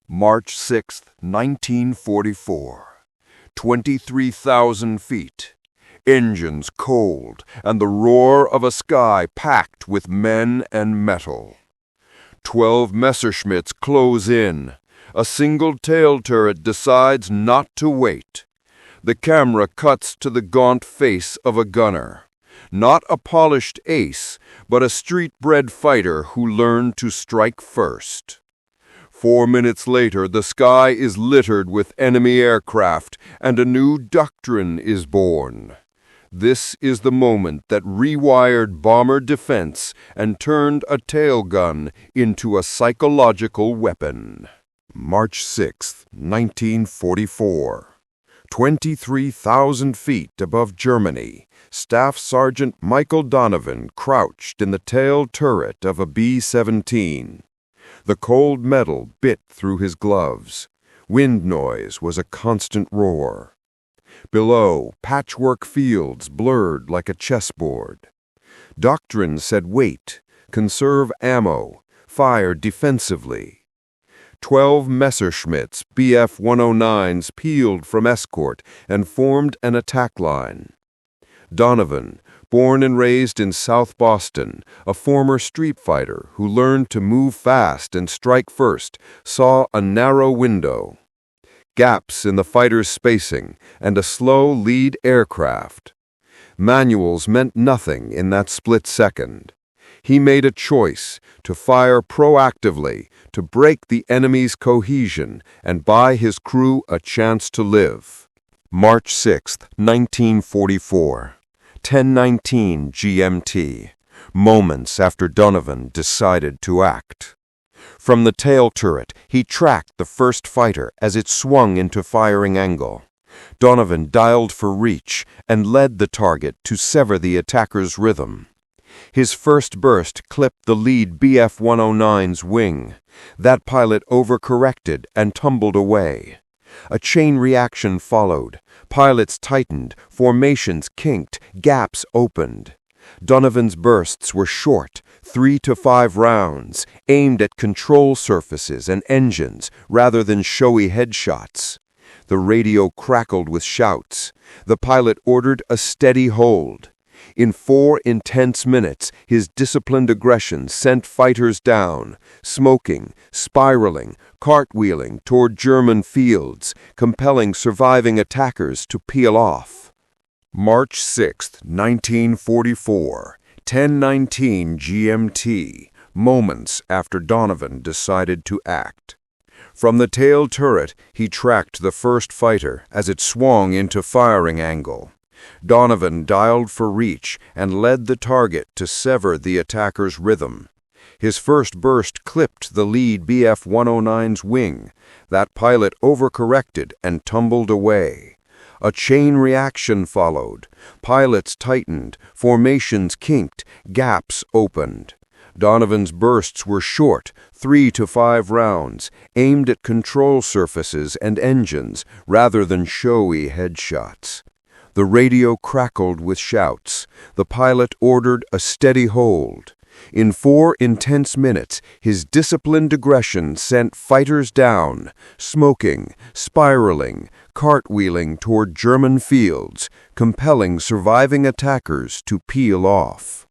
March 6, 1944. 23,000 feet. Engines cold, and the roar of a sky packed with men and metal. 12 Messerschmitts close in. A single tail turret decides not to wait. The camera cuts to the gaunt face of a gunner. Not a polished ace, but a street-bred fighter who learned to strike first. 4 minutes later, the sky is littered with enemy aircraft, and a new doctrine is born. This is the moment that rewired bomber defense and turned a tail gun into a psychological weapon. March 6, 1944. 23,000 feet above Germany, Staff Sergeant Michael Donovan crouched in the tail turret of a B-17. The cold metal bit through his gloves. Wind noise was a constant roar. Below, patchwork fields blurred like a chessboard. Doctrine said wait, conserve ammo, fire defensively. 12 Messerschmitts Bf-109s peeled from escort and formed an attack line. Donovan, born and raised in South Boston, a former street fighter who learned to move fast and strike first, saw a narrow window, gaps in the fighter's spacing, and a slow lead aircraft. Manuals meant nothing in that split second. He made a choice to fire proactively, to break the enemy's cohesion and buy his crew a chance to live. March 6, 1944. 10:19 GMT, moments after Donovan decided to act. From the tail turret, he tracked the first fighter as it swung into firing angle. Donovan dialed for reach and led the target to sever the attacker's rhythm. His first burst clipped the lead Bf-109's wing. That pilot overcorrected and tumbled away. A chain reaction followed. Pilots tightened, formations kinked, gaps opened. Donovan's bursts were short, 3 to 5 rounds, aimed at control surfaces and engines rather than showy headshots. The radio crackled with shouts. The pilot ordered a steady hold. In 4 intense minutes, his disciplined aggression sent fighters down, smoking, spiraling, cartwheeling toward German fields, compelling surviving attackers to peel off. March 6, 1944, 10:19 GMT, moments after Donovan decided to act. From the tail turret, he tracked the first fighter as it swung into firing angle. Donovan dialed for reach and led the target to sever the attacker's rhythm. His first burst clipped the lead Bf-109's wing. That pilot overcorrected and tumbled away. A chain reaction followed. Pilots tightened, formations kinked, gaps opened. Donovan's bursts were short, 3 to 5 rounds, aimed at control surfaces and engines rather than showy headshots. The radio crackled with shouts. The pilot ordered a steady hold. In 4 intense minutes, his disciplined aggression sent fighters down, smoking, spiraling, cartwheeling toward German fields, compelling surviving attackers to peel off.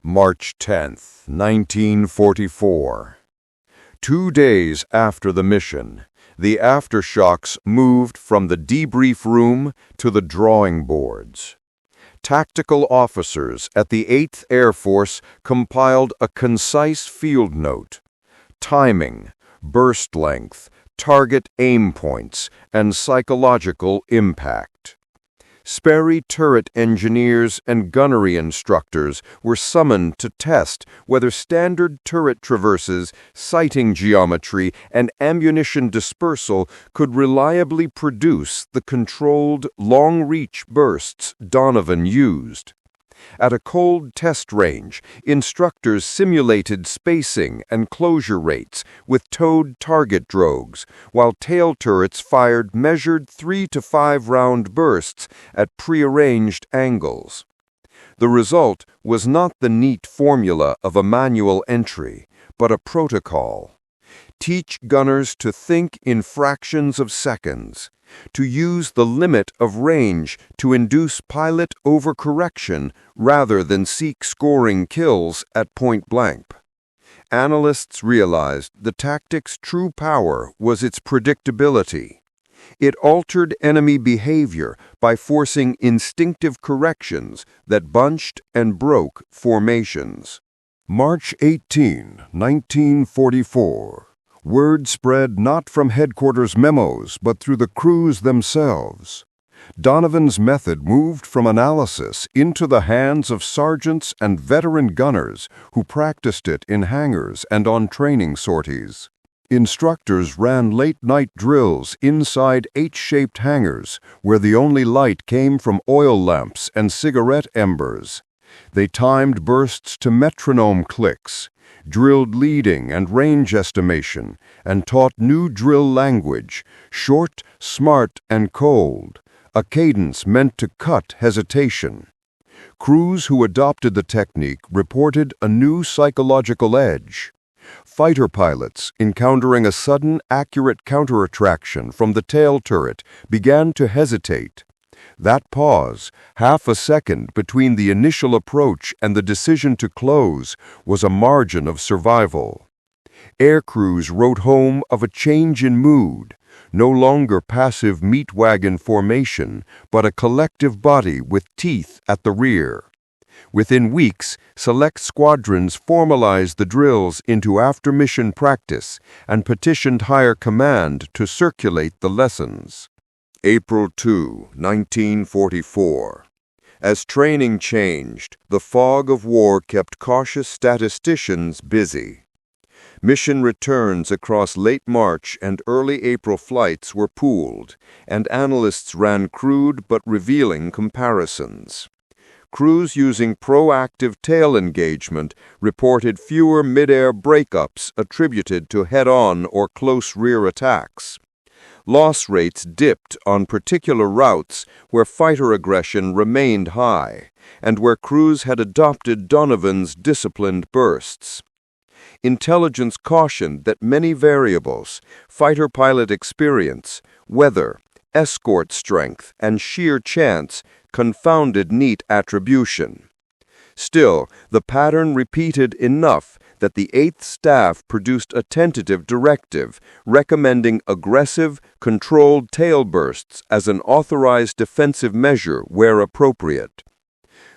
March 10, 1944. 2 days after the mission, the aftershocks moved from the debrief room to the drawing boards. Tactical officers at the 8th Air Force compiled a concise field note. Timing, burst length, target aim points, and psychological impact. Sperry turret engineers and gunnery instructors were summoned to test whether standard turret traverses, sighting geometry, and ammunition dispersal could reliably produce the controlled, long-reach bursts Donovan used. At a cold test range, instructors simulated spacing and closure rates with towed target drogues, while tail turrets fired measured 3 to 5 round bursts at prearranged angles. The result was not the neat formula of a manual entry, but a protocol. teach gunners to think in fractions of seconds, to use the limit of range to induce pilot overcorrection rather than seek scoring kills at point blank. Analysts realized the tactic's true power was its predictability. It altered enemy behavior by forcing instinctive corrections that bunched and broke formations. March 18, 1944. Word spread not from headquarters memos but through the crews themselves. Donovan's method moved from analysis into the hands of sergeants and veteran gunners who practiced it in hangars and on training sorties. Instructors ran late-night drills inside H-shaped hangars where the only light came from oil lamps and cigarette embers. They timed bursts to metronome clicks, drilled leading and range estimation, and taught new drill language, short, smart, and cold, a cadence meant to cut hesitation. Crews who adopted the technique reported a new psychological edge. Fighter pilots, encountering a sudden, accurate counterattraction from the tail turret, began to hesitate. That pause, half a second between the initial approach and the decision to close, was a margin of survival. Air crews wrote home of a change in mood, no longer passive meat wagon formation, but a collective body with teeth at the rear. Within weeks, select squadrons formalized the drills into after-mission practice and petitioned higher command to circulate the lessons. April 2, 1944. As training changed, the fog of war kept cautious statisticians busy. Mission returns across late March and early April flights were pooled, and analysts ran crude but revealing comparisons. Crews using proactive tail engagement reported fewer mid-air breakups attributed to head-on or close rear attacks. Loss rates dipped on particular routes where fighter aggression remained high, and where crews had adopted Donovan's disciplined bursts. Intelligence cautioned that many variables, fighter pilot experience, weather, escort strength, and sheer chance, confounded neat attribution. Still, the pattern repeated enough that the 8th Staff produced a tentative directive recommending aggressive, controlled tail bursts as an authorized defensive measure where appropriate.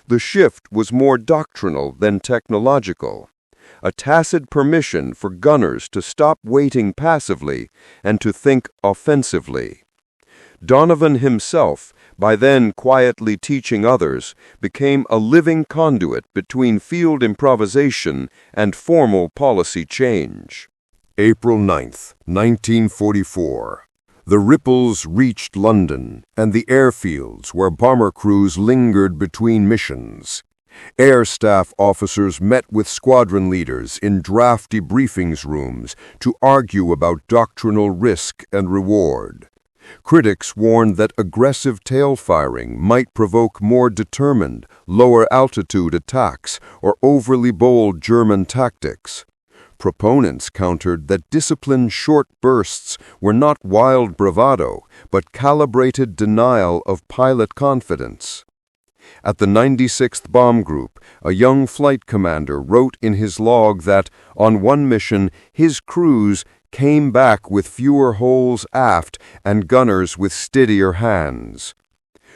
The shift was more doctrinal than technological, a tacit permission for gunners to stop waiting passively and to think offensively. Donovan himself, by then quietly teaching others, became a living conduit between field improvisation and formal policy change. April 9, 1944. The ripples reached London and the airfields where bomber crews lingered between missions. Air staff officers met with squadron leaders in drafty briefings rooms to argue about doctrinal risk and reward. Critics warned that aggressive tail firing might provoke more determined, lower-altitude attacks or overly bold German tactics. Proponents countered that disciplined short bursts were not wild bravado, but calibrated denial of pilot confidence. At the 96th Bomb Group, a young flight commander wrote in his log that, on one mission, his crews came back with fewer holes aft and gunners with steadier hands.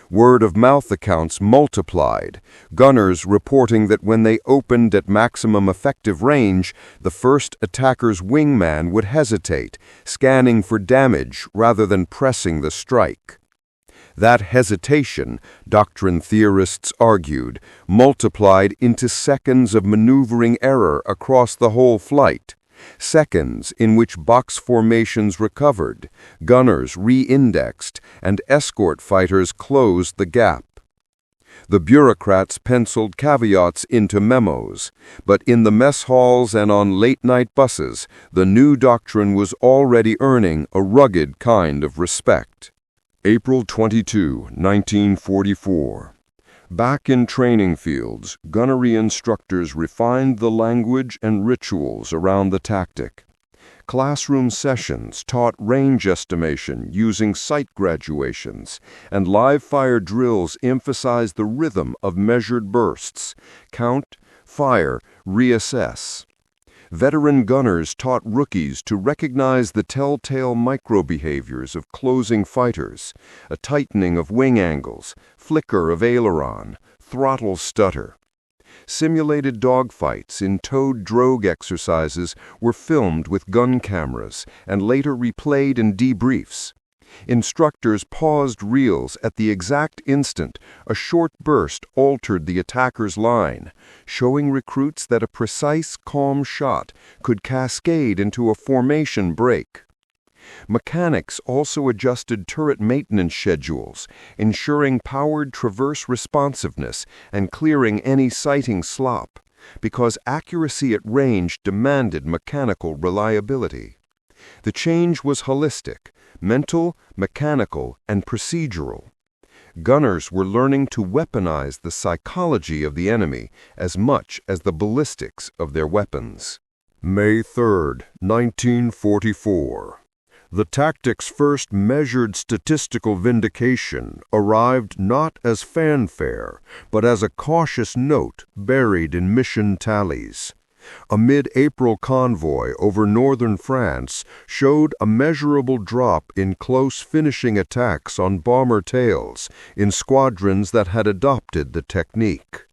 Word-of-mouth accounts multiplied, gunners reporting that when they opened at maximum effective range, the first attacker's wingman would hesitate, scanning for damage rather than pressing the strike. That hesitation, doctrine theorists argued, multiplied into seconds of maneuvering error across the whole flight. Seconds in which box formations recovered, gunners re-indexed, and escort fighters closed the gap. The bureaucrats penciled caveats into memos, but in the mess halls and on late-night buses, the new doctrine was already earning a rugged kind of respect. April 22, 1944. Back in training fields, gunnery instructors refined the language and rituals around the tactic. Classroom sessions taught range estimation using sight graduations, and live-fire drills emphasized the rhythm of measured bursts: count, fire, reassess. Veteran gunners taught rookies to recognize the telltale micro-behaviors of closing fighters: a tightening of wing angles, flicker of aileron, throttle stutter. Simulated dogfights in towed drogue exercises were filmed with gun cameras and later replayed in debriefs. Instructors paused reels at the exact instant a short burst altered the attacker's line, showing recruits that a precise, calm shot could cascade into a formation break. Mechanics also adjusted turret maintenance schedules, ensuring powered traverse responsiveness and clearing any sighting slop, because accuracy at range demanded mechanical reliability. The change was holistic: mental, mechanical, and procedural. Gunners were learning to weaponize the psychology of the enemy as much as the ballistics of their weapons. May 3, 1944. The tactic's first measured statistical vindication arrived not as fanfare, but as a cautious note buried in mission tallies. A mid-April convoy over northern France showed a measurable drop in close finishing attacks on bomber tails in squadrons that had adopted the technique.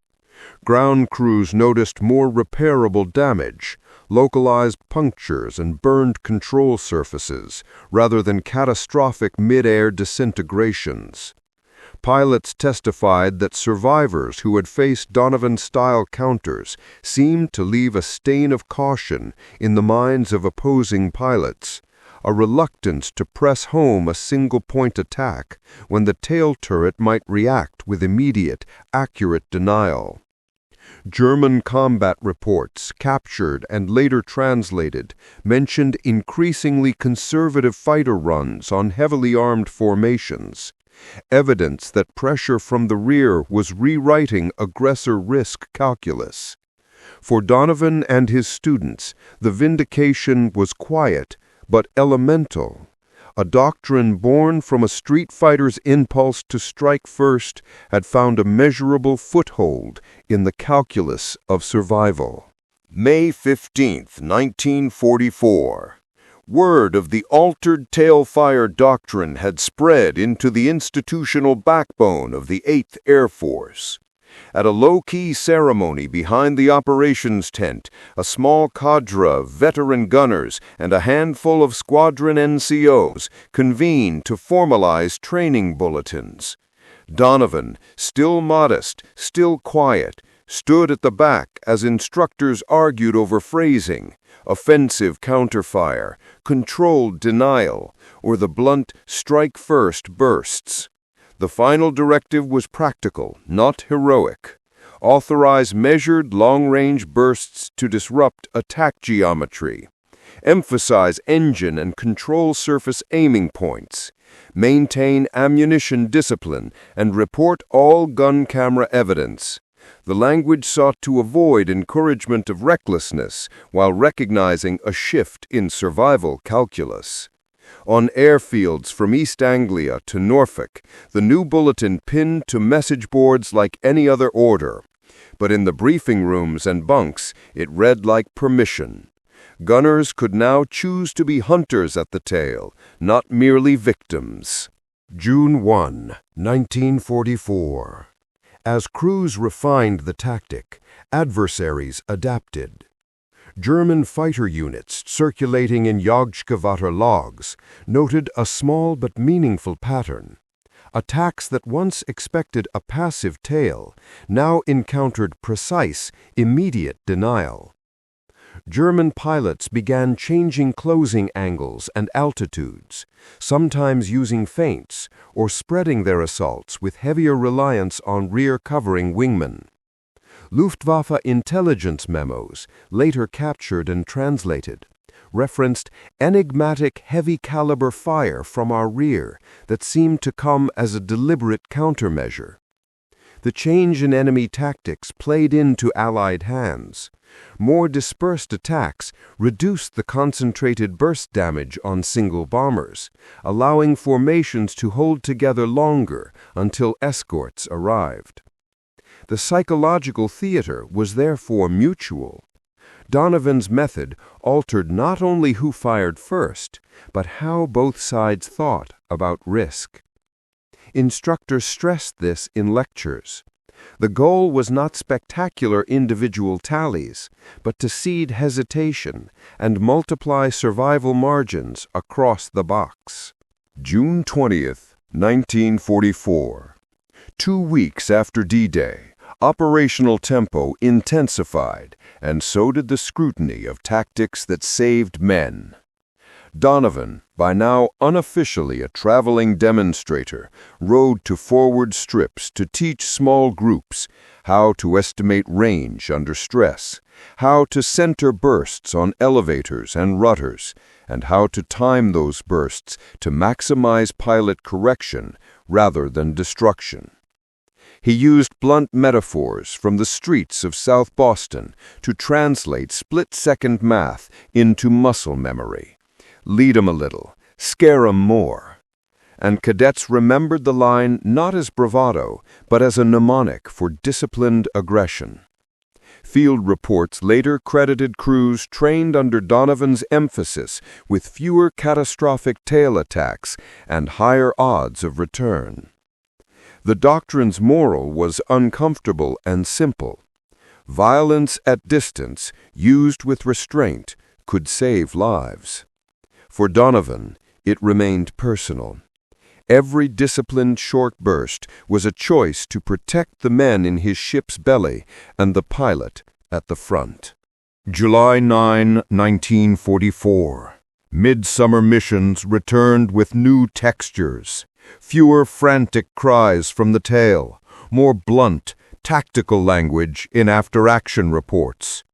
Ground crews noticed more repairable damage, localized punctures and burned control surfaces, rather than catastrophic mid-air disintegrations. Pilots testified that survivors who had faced Donovan-style counters seemed to leave a stain of caution in the minds of opposing pilots, a reluctance to press home a single-point attack when the tail turret might react with immediate, accurate denial. German combat reports, captured and later translated, mentioned increasingly conservative fighter runs on heavily armed formations, evidence that pressure from the rear was rewriting aggressor risk calculus. For Donovan and his students, the vindication was quiet but elemental. A doctrine born from a street fighter's impulse to strike first had found a measurable foothold in the calculus of survival. May 15, 1944. Word of the altered tailfire doctrine had spread into the institutional backbone of the 8th Air Force. At a low-key ceremony behind the operations tent, a small cadre of veteran gunners and a handful of squadron NCOs convened to formalize training bulletins. Donovan, still modest, still quiet, stood at the back as instructors argued over phrasing: offensive counterfire, controlled denial, or the blunt strike-first bursts. The final directive was practical, not heroic. Authorize measured long-range bursts to disrupt attack geometry. Emphasize engine and control surface aiming points. Maintain ammunition discipline and report all gun camera evidence. The language sought to avoid encouragement of recklessness while recognizing a shift in survival calculus. On airfields from East Anglia to Norfolk, the new bulletin pinned to message boards like any other order. But in the briefing rooms and bunks, it read like permission. Gunners could now choose to be hunters at the tail, not merely victims. June 1, 1944. As crews refined the tactic, adversaries adapted. German fighter units circulating in Jagdgewetter logs noted a small but meaningful pattern. Attacks that once expected a passive tail now encountered precise, immediate denial. German pilots began changing closing angles and altitudes, sometimes using feints or spreading their assaults with heavier reliance on rear-covering wingmen. Luftwaffe intelligence memos, later captured and translated, referenced enigmatic heavy-caliber fire from our rear that seemed to come as a deliberate countermeasure. The change in enemy tactics played into Allied hands. More dispersed attacks reduced the concentrated burst damage on single bombers, allowing formations to hold together longer until escorts arrived. The psychological theater was therefore mutual. Donovan's method altered not only who fired first, but how both sides thought about risk. Instructors stressed this in lectures. The goal was not spectacular individual tallies, but to seed hesitation and multiply survival margins across the box. June 20th, 1944. 2 weeks after D-Day, operational tempo intensified, and so did the scrutiny of tactics that saved men. Donovan, by now unofficially a traveling demonstrator, rode to forward strips to teach small groups how to estimate range under stress, how to center bursts on elevators and rudders, and how to time those bursts to maximize pilot correction rather than destruction. He used blunt metaphors from the streets of South Boston to translate split-second math into muscle memory. Lead 'em a little, scare 'em more. And cadets remembered the line not as bravado, but as a mnemonic for disciplined aggression. Field reports later credited crews trained under Donovan's emphasis with fewer catastrophic tail attacks and higher odds of return. The doctrine's moral was uncomfortable and simple. Violence at distance, used with restraint, could save lives. For Donovan, it remained personal. Every disciplined short burst was a choice to protect the men in his ship's belly and the pilot at the front. July 9, 1944. Midsummer missions returned with new textures. Fewer frantic cries from the tail, more blunt, tactical language in after-action reports.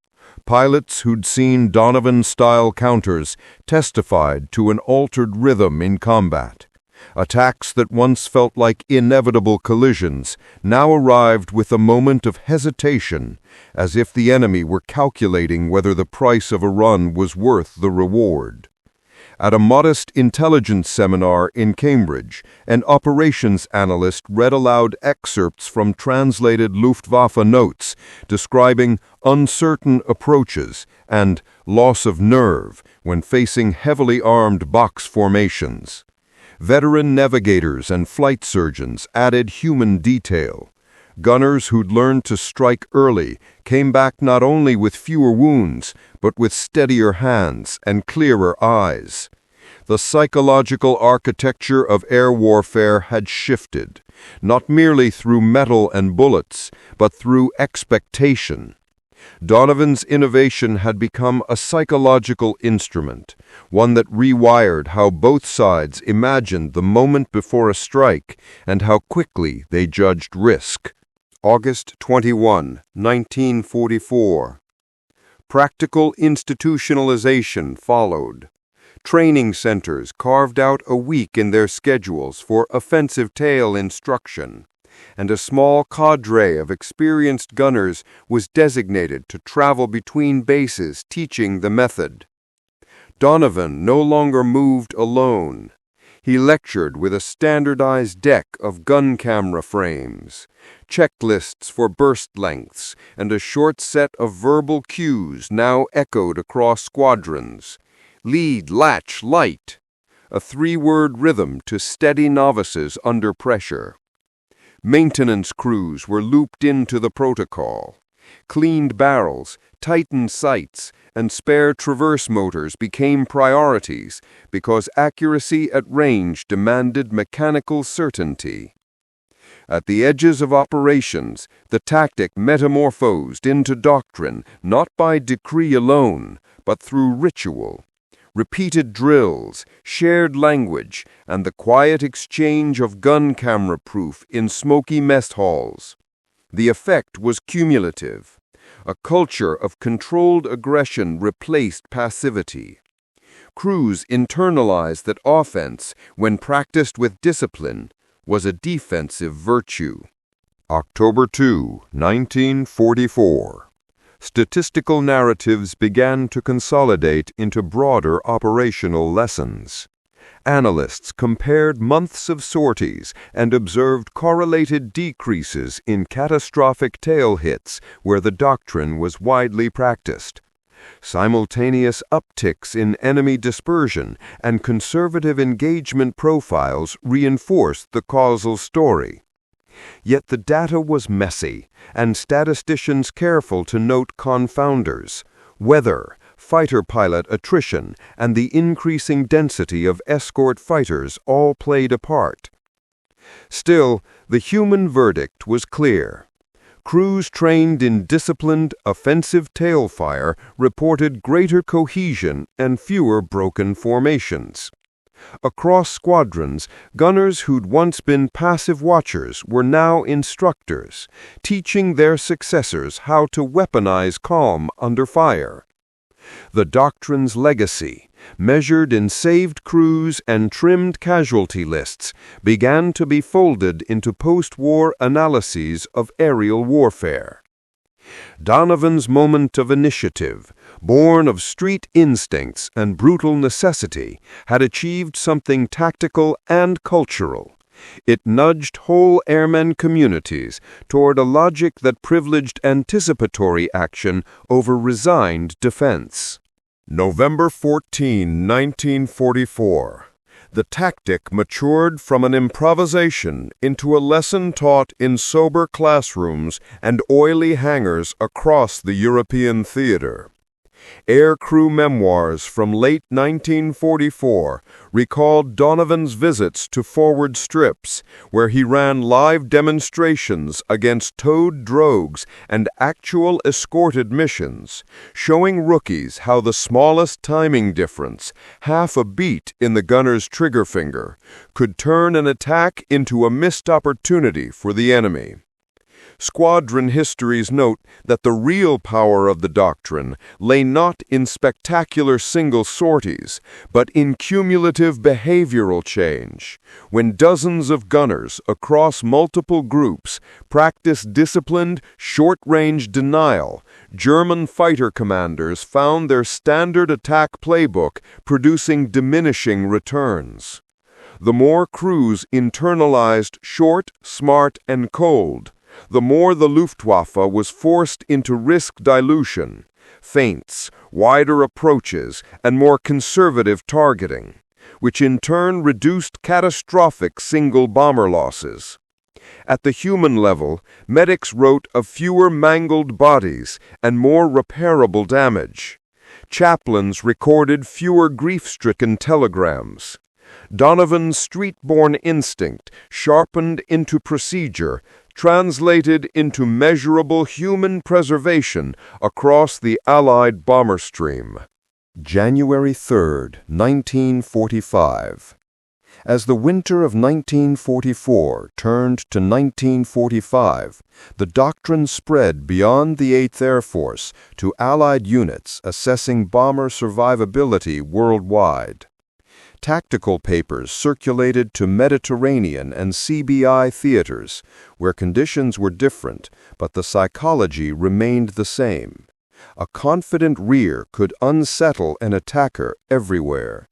Pilots who'd seen Donovan-style counters testified to an altered rhythm in combat. Attacks that once felt like inevitable collisions now arrived with a moment of hesitation, as if the enemy were calculating whether the price of a run was worth the reward. At a modest intelligence seminar in Cambridge, an operations analyst read aloud excerpts from translated Luftwaffe notes describing uncertain approaches and loss of nerve when facing heavily armed box formations. Veteran navigators and flight surgeons added human detail. Gunners who'd learned to strike early came back not only with fewer wounds, but with steadier hands and clearer eyes. The psychological architecture of air warfare had shifted, not merely through metal and bullets, but through expectation. Donovan's innovation had become a psychological instrument, one that rewired how both sides imagined the moment before a strike and how quickly they judged risk. August 21, 1944. Practical institutionalization followed. Training centers carved out a week in their schedules for offensive tail instruction, and a small cadre of experienced gunners was designated to travel between bases teaching the method. Donovan no longer moved alone. He lectured with a standardized deck of gun camera frames, checklists for burst lengths, and a short set of verbal cues now echoed across squadrons. Lead, latch, light. A 3-word rhythm to steady novices under pressure. Maintenance crews were looped into the protocol. Cleaned barrels, tightened sights, and spare traverse motors became priorities because accuracy at range demanded mechanical certainty. At the edges of operations, the tactic metamorphosed into doctrine not by decree alone, but through ritual. Repeated drills, shared language, and the quiet exchange of gun camera proof in smoky mess halls. The effect was cumulative. A culture of controlled aggression replaced passivity. Crews internalized that offense, when practiced with discipline, was a defensive virtue. October 2, 1944. Statistical narratives began to consolidate into broader operational lessons. Analysts compared months of sorties and observed correlated decreases in catastrophic tail hits where the doctrine was widely practiced. Simultaneous upticks in enemy dispersion and conservative engagement profiles reinforced the causal story. Yet the data was messy, and statisticians careful to note confounders: weather, fighter pilot attrition, and the increasing density of escort fighters all played a part. Still, the human verdict was clear. Crews trained in disciplined, offensive tailfire reported greater cohesion and fewer broken formations. Across squadrons, gunners who'd once been passive watchers were now instructors, teaching their successors how to weaponize calm under fire. The doctrine's legacy, measured in saved crews and trimmed casualty lists, began to be folded into post-war analyses of aerial warfare. Donovan's moment of initiative, born of street instincts and brutal necessity, had achieved something tactical and cultural. It nudged whole airmen communities toward a logic that privileged anticipatory action over resigned defense. November 14, 1944. The tactic matured from an improvisation into a lesson taught in sober classrooms and oily hangars across the European theater. Air crew memoirs from late 1944 recalled Donovan's visits to forward strips, where he ran live demonstrations against towed drogues and actual escorted missions, showing rookies how the smallest timing difference, half a beat in the gunner's trigger finger, could turn an attack into a missed opportunity for the enemy. Squadron histories note that the real power of the doctrine lay not in spectacular single sorties, but in cumulative behavioral change. When dozens of gunners across multiple groups practiced disciplined, short-range denial, German fighter commanders found their standard attack playbook producing diminishing returns. The more crews internalized short, smart, and cold, the more the Luftwaffe was forced into risk dilution, feints, wider approaches, and more conservative targeting, which in turn reduced catastrophic single bomber losses. At the human level, medics wrote of fewer mangled bodies and more repairable damage. Chaplains recorded fewer grief-stricken telegrams. Donovan's street-born instinct, sharpened into procedure, translated into measurable human preservation across the Allied bomber stream. January 3, 1945. As the winter of 1944 turned to 1945, the doctrine spread beyond the 8th Air Force to Allied units assessing bomber survivability worldwide. Tactical papers circulated to Mediterranean and CBI theaters, where conditions were different, but the psychology remained the same. A confident rear could unsettle an attacker everywhere.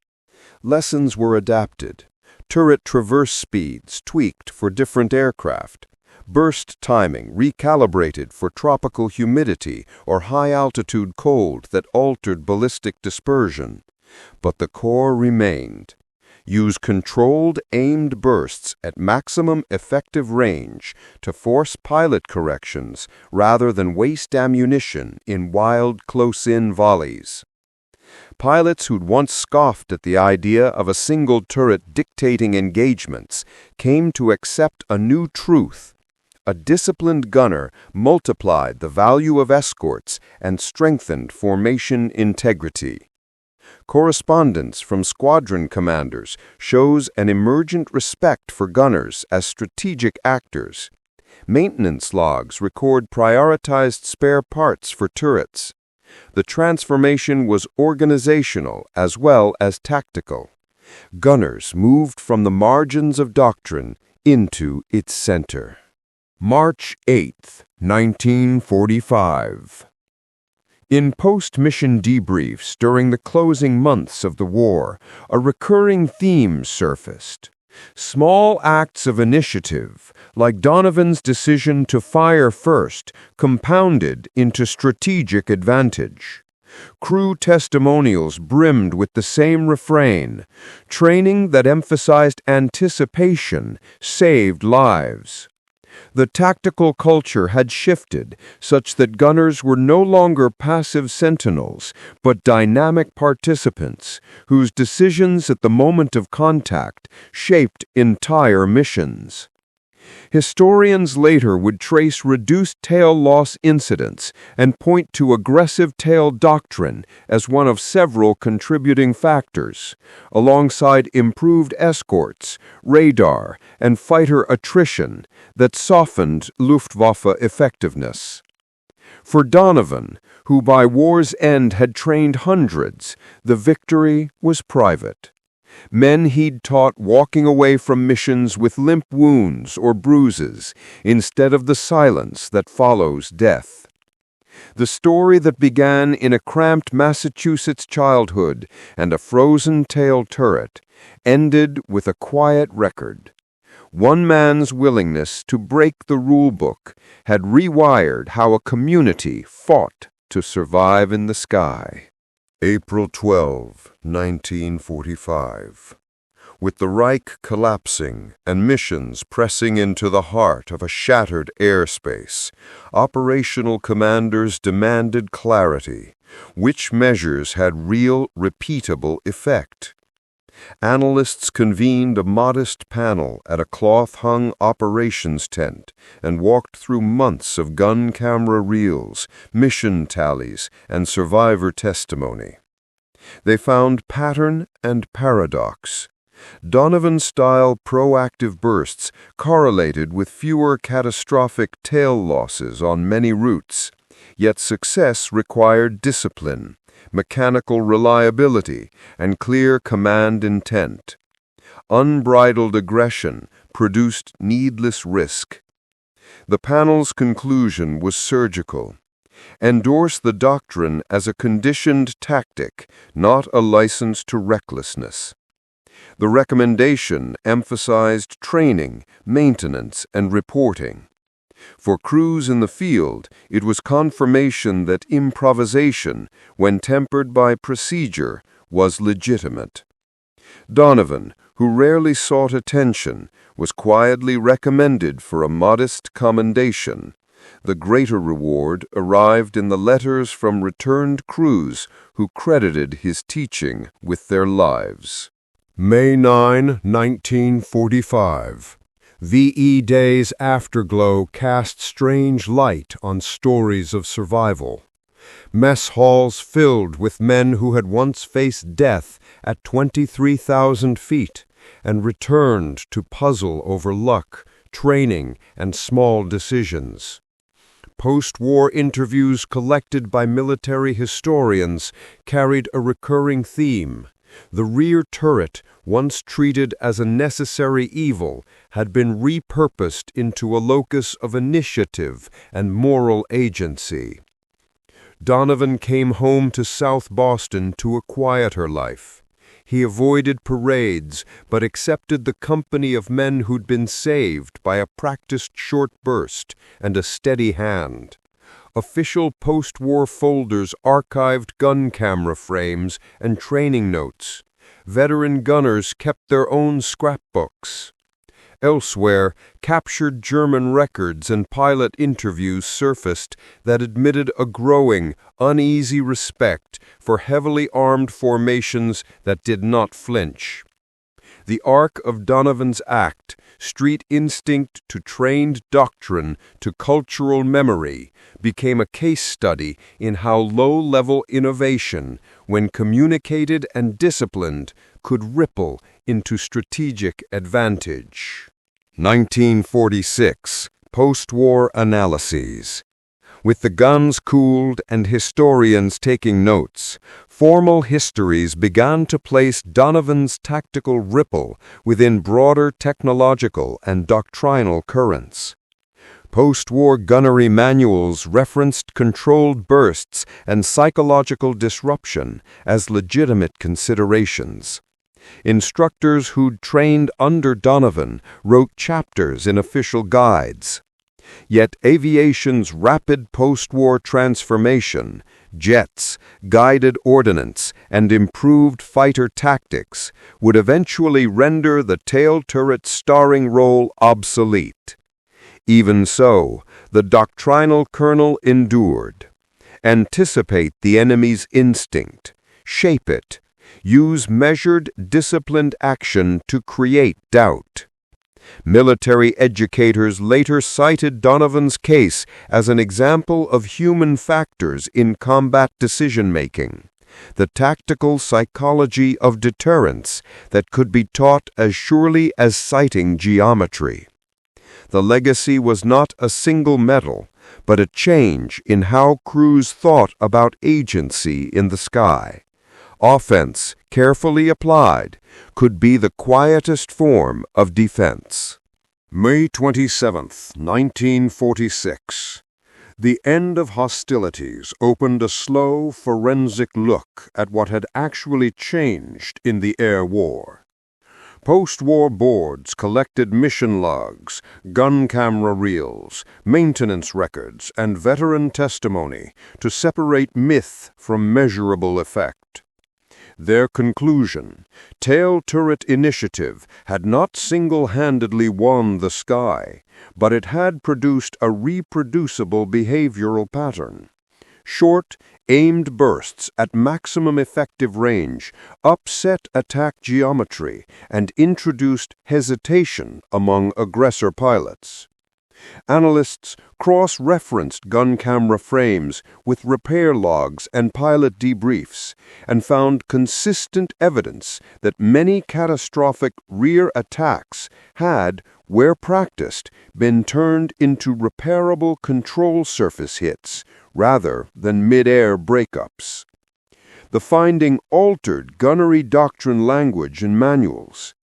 Lessons were adapted. Turret traverse speeds tweaked for different aircraft. Burst timing recalibrated for tropical humidity or high-altitude cold that altered ballistic dispersion. But the core remained. Use controlled, aimed bursts at maximum effective range to force pilot corrections rather than waste ammunition in wild, close-in volleys. Pilots who'd once scoffed at the idea of a single turret dictating engagements came to accept a new truth. A disciplined gunner multiplied the value of escorts and strengthened formation integrity. Correspondence from squadron commanders shows an emergent respect for gunners as strategic actors. Maintenance logs record prioritized spare parts for turrets. The transformation was organizational as well as tactical. Gunners moved from the margins of doctrine into its center. March 8, 1945. In post-mission debriefs during the closing months of the war, a recurring theme surfaced. Small acts of initiative, like Donovan's decision to fire first, compounded into strategic advantage. Crew testimonials brimmed with the same refrain: training that emphasized anticipation saved lives. The tactical culture had shifted such that gunners were no longer passive sentinels, but dynamic participants whose decisions at the moment of contact shaped entire missions. Historians later would trace reduced tail loss incidents and point to aggressive tail doctrine as one of several contributing factors, alongside improved escorts, radar, and fighter attrition that softened Luftwaffe effectiveness. For Donovan, who by war's end had trained hundreds, the victory was private. Men he'd taught walking away from missions with limp wounds or bruises instead of the silence that follows death. The story that began in a cramped Massachusetts childhood and a frozen tail turret ended with a quiet record. One man's willingness to break the rule book had rewired how a community fought to survive in the sky. April 12, 1945. With the Reich collapsing and missions pressing into the heart of a shattered airspace, operational commanders demanded clarity. Which measures had real, repeatable effect? Analysts convened a modest panel at a cloth-hung operations tent and walked through months of gun camera reels, mission tallies, and survivor testimony. They found pattern and paradox. Donovan-style proactive bursts correlated with fewer catastrophic tail losses on many routes, yet success required discipline, mechanical reliability, and clear command intent. Unbridled aggression produced needless risk. The panel's conclusion was surgical. Endorse the doctrine as a conditioned tactic, not a license to recklessness. The recommendation emphasized training, maintenance, and reporting. For crews in the field, it was confirmation that improvisation, when tempered by procedure, was legitimate. Donovan, who rarely sought attention, was quietly recommended for a modest commendation. The greater reward arrived in the letters from returned crews who credited his teaching with their lives. May 9, 1945. VE Day's afterglow cast strange light on stories of survival. Mess halls filled with men who had once faced death at 23,000 feet and returned to puzzle over luck, training, and small decisions. Post-war interviews collected by military historians carried a recurring theme. The rear turret, once treated as a necessary evil, had been repurposed into a locus of initiative and moral agency. Donovan came home to South Boston to a quieter life. He avoided parades, but accepted the company of men who'd been saved by a practiced short burst and a steady hand. Official post-war folders archived gun camera frames and training notes. Veteran gunners kept their own scrapbooks. Elsewhere, captured German records and pilot interviews surfaced that admitted a growing, uneasy respect for heavily armed formations that did not flinch. The arc of Donovan's act, street instinct to trained doctrine to cultural memory, became a case study in how low-level innovation, when communicated and disciplined, could ripple into strategic advantage. 1946. Post-war analyses. With the guns cooled and historians taking notes, formal histories began to place Donovan's tactical ripple within broader technological and doctrinal currents. Post-war gunnery manuals referenced controlled bursts and psychological disruption as legitimate considerations. Instructors who'd trained under Donovan wrote chapters in official guides. Yet aviation's rapid post-war transformation, jets, guided ordnance, and improved fighter tactics would eventually render the tail turret's starring role obsolete. Even so, the doctrinal kernel endured. Anticipate the enemy's instinct, shape it, use measured, disciplined action to create doubt. Military educators later cited Donovan's case as an example of human factors in combat decision-making, the tactical psychology of deterrence that could be taught as surely as citing geometry. The legacy was not a single medal, but a change in how crews thought about agency in the sky. Offense, carefully applied, could be the quietest form of defense. May 27, 1946. The end of hostilities opened a slow, forensic look at what had actually changed in the air war. Post-war boards collected mission logs, gun camera reels, maintenance records, and veteran testimony to separate myth from measurable effect. Their conclusion, tail turret initiative, had not single-handedly won the sky, but it had produced a reproducible behavioral pattern. Short, aimed bursts at maximum effective range upset attack geometry and introduced hesitation among aggressor pilots. Analysts cross-referenced gun camera frames with repair logs and pilot debriefs and found consistent evidence that many catastrophic rear attacks had, where practiced, been turned into repairable control surface hits rather than mid-air breakups. The finding altered gunnery doctrine language in manuals.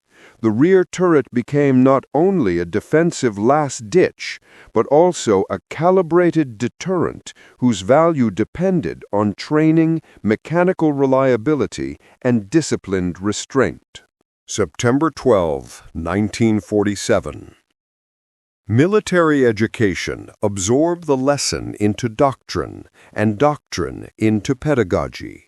The rear turret became not only a defensive last-ditch, but also a calibrated deterrent whose value depended on training, mechanical reliability, and disciplined restraint. September 12, 1947. Military education absorbed the lesson into doctrine and doctrine into pedagogy.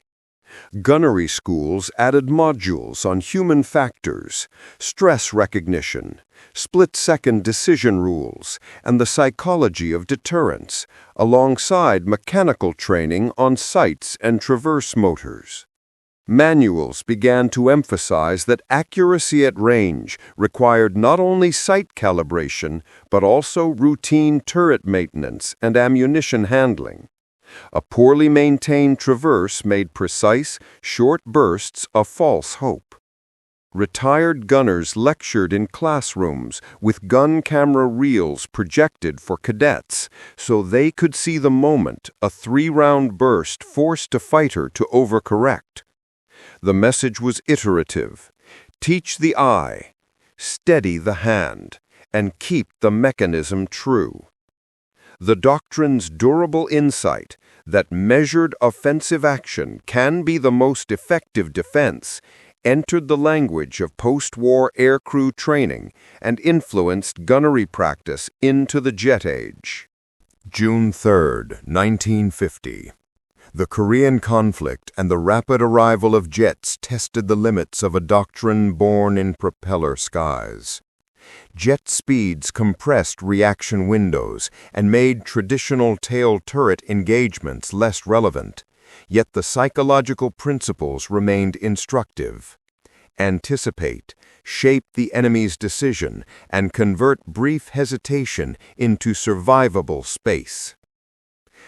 Gunnery schools added modules on human factors, stress recognition, split-second decision rules, and the psychology of deterrence, alongside mechanical training on sights and traverse motors. Manuals began to emphasize that accuracy at range required not only sight calibration, but also routine turret maintenance and ammunition handling. A poorly maintained traverse made precise, short bursts a false hope. Retired gunners lectured in classrooms with gun camera reels projected for cadets so they could see the moment a 3-round burst forced a fighter to overcorrect. The message was iterative. Teach the eye, steady the hand, and keep the mechanism true. The doctrine's durable insight that measured offensive action can be the most effective defense entered the language of post-war aircrew training and influenced gunnery practice into the jet age. June 3, 1950. The Korean conflict and the rapid arrival of jets tested the limits of a doctrine born in propeller skies. Jet speeds compressed reaction windows and made traditional tail turret engagements less relevant, yet the psychological principles remained instructive. Anticipate, shape the enemy's decision, and convert brief hesitation into survivable space.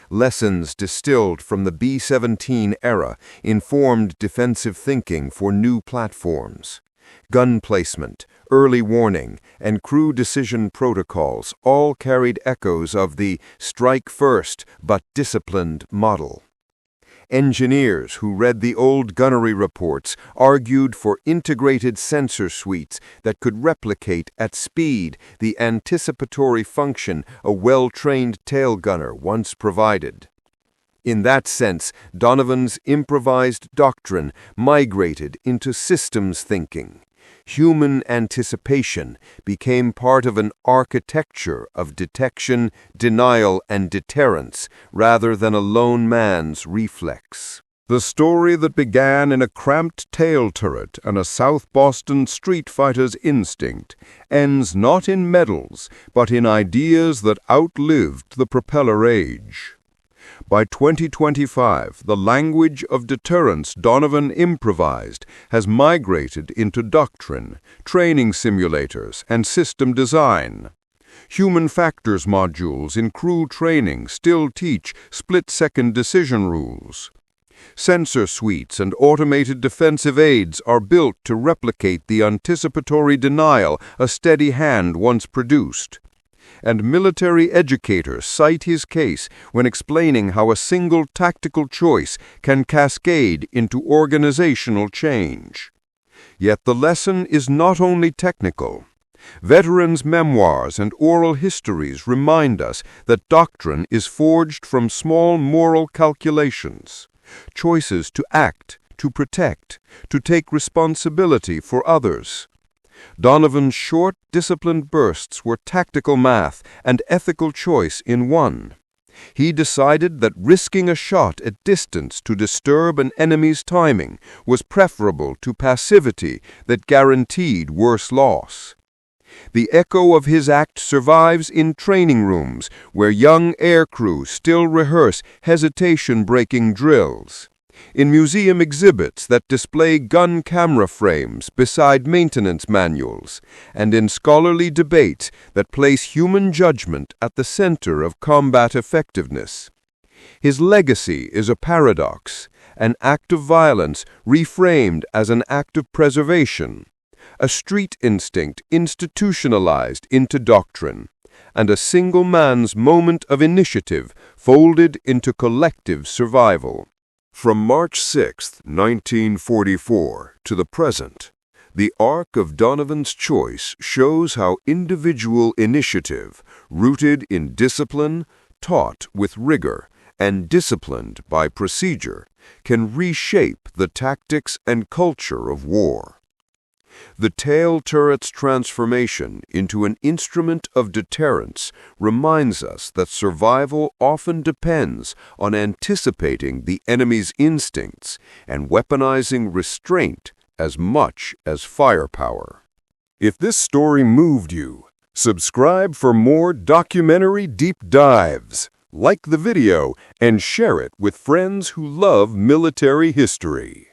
Lessons distilled from the B-17 era informed defensive thinking for new platforms. Gun placement, early warning, and crew decision protocols all carried echoes of the strike first but disciplined model. Engineers who read the old gunnery reports argued for integrated sensor suites that could replicate at speed the anticipatory function a well-trained tail gunner once provided. In that sense, Donovan's improvised doctrine migrated into systems thinking. Human anticipation became part of an architecture of detection, denial, and deterrence, rather than a lone man's reflex. The story that began in a cramped tail turret and a South Boston street fighter's instinct ends not in medals, but in ideas that outlived the propeller age. By 2025, the language of deterrence Donovan improvised has migrated into doctrine, training simulators, and system design. Human factors modules in crew training still teach split-second decision rules. Sensor suites and automated defensive aids are built to replicate the anticipatory denial a steady hand once produced. And military educators cite his case when explaining how a single tactical choice can cascade into organizational change. Yet the lesson is not only technical. Veterans' memoirs and oral histories remind us that doctrine is forged from small moral calculations, choices to act, to protect, to take responsibility for others. Donovan's short, disciplined bursts were tactical math and ethical choice in one. He decided that risking a shot at distance to disturb an enemy's timing was preferable to passivity that guaranteed worse loss. The echo of his act survives in training rooms where young aircrew still rehearse hesitation-breaking drills, in museum exhibits that display gun camera frames beside maintenance manuals, and in scholarly debates that place human judgment at the center of combat effectiveness. His legacy is a paradox, an act of violence reframed as an act of preservation, a street instinct institutionalized into doctrine, and a single man's moment of initiative folded into collective survival. From March 6, 1944, to the present, the arc of Donovan's choice shows how individual initiative, rooted in discipline, taught with rigor, and disciplined by procedure, can reshape the tactics and culture of war. The tail turret's transformation into an instrument of deterrence reminds us that survival often depends on anticipating the enemy's instincts and weaponizing restraint as much as firepower. If this story moved you, subscribe for more documentary deep dives, like the video, and share it with friends who love military history.